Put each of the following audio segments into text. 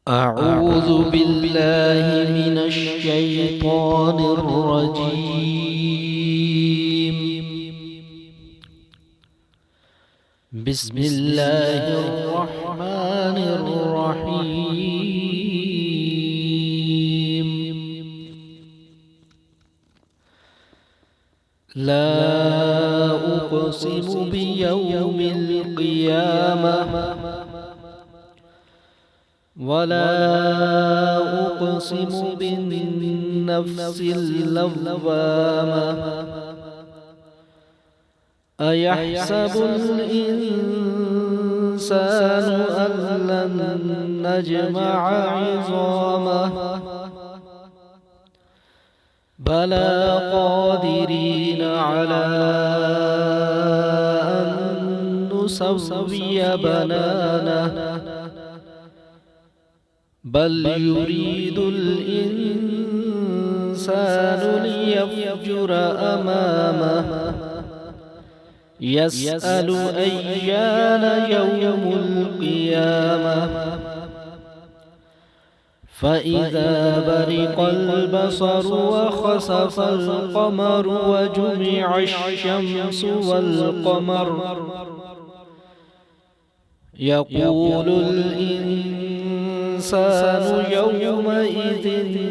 أعوذ بالله من الشيطان الرجيم. بسم الله الرحمن الرحيم. لا أقسم بيوم القيامة ولا أقسم بالنفس اللوامة. أيحسب الإنسان أن لن نجمع عظامه بلى قادرين على أن نسوي بنانه بل يريد الإنسان ليفجر أمامه يسأل أيان يوم القيامة. فإذا برق البصر وخسف القمر وجمع الشمس والقمر يقول الإنسان يومئذ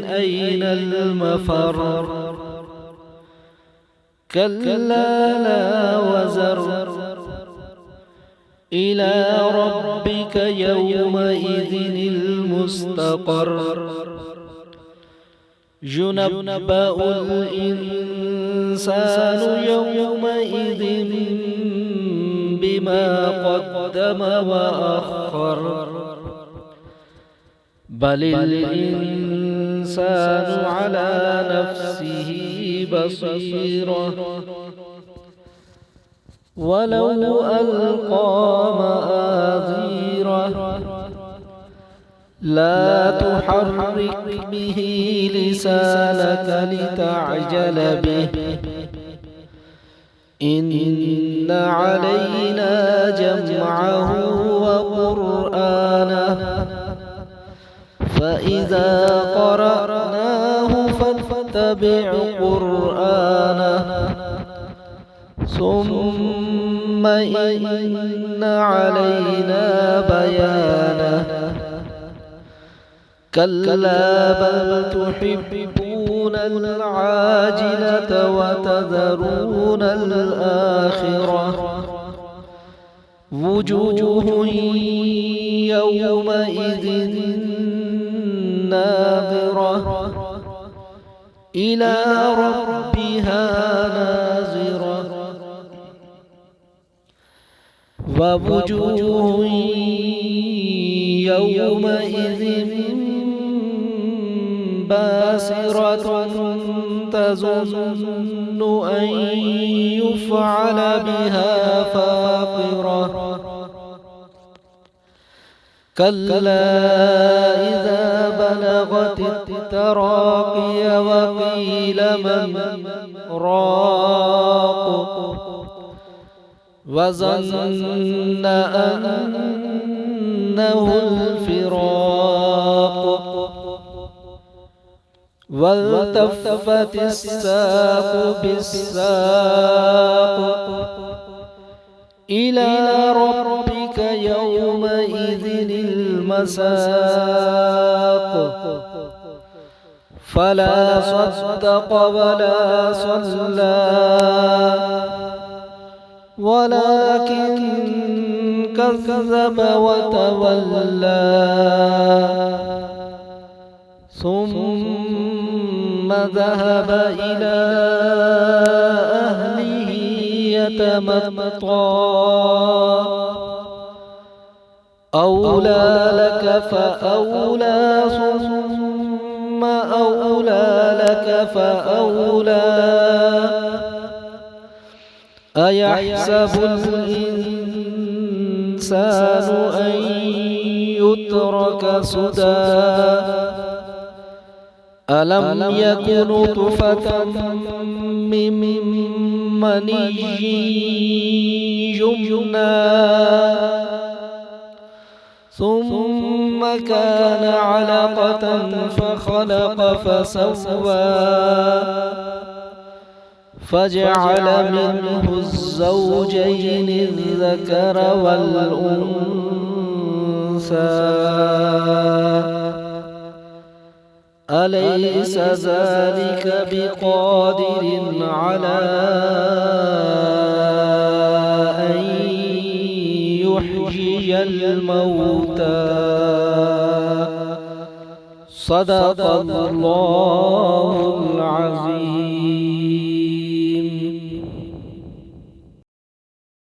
أين المفر. كلا لا وزر إلى ربك يومئذ المستقر. ينبأ الإنسان يومئذ بما قدم وأخر. بل الإنسان على نفسه بصيرة ولو ألقى مآذيره. لا تحرك به لسانك لتعجل به إن علينا جمعه وقرآنه فإذا قرأناه فاتبع قرآنه ثم إن علينا بيانه. كلا بل تحبون العاجلة وتذرون الآخرة. وجوه يومئذ ناظرة إلى ربها ناظرة. ووجوه يومئذ باسرة تظن أن يفعل بها فاقرة. كلا إذا بلغت التراقي وقيل من راق وظن أنه الفراق والتفت الساق بالساق إلى ربك يومئذ المساق. فلا صدق ولا صلى ولكن كذب وتولى ثم ذهب إلى أهله يتمطى. أولى لك فأولى ثم أولى لك فأولى. أيحسب الإنسان أن يترك سدى ألم يك نطفة من مني يمنى ثم كان علقة فخلق فسوى فجعل منه الزوجين الذكر والأنثى أليس ذلك بقادر على أن يحيي الموتى صدق الله العظيم.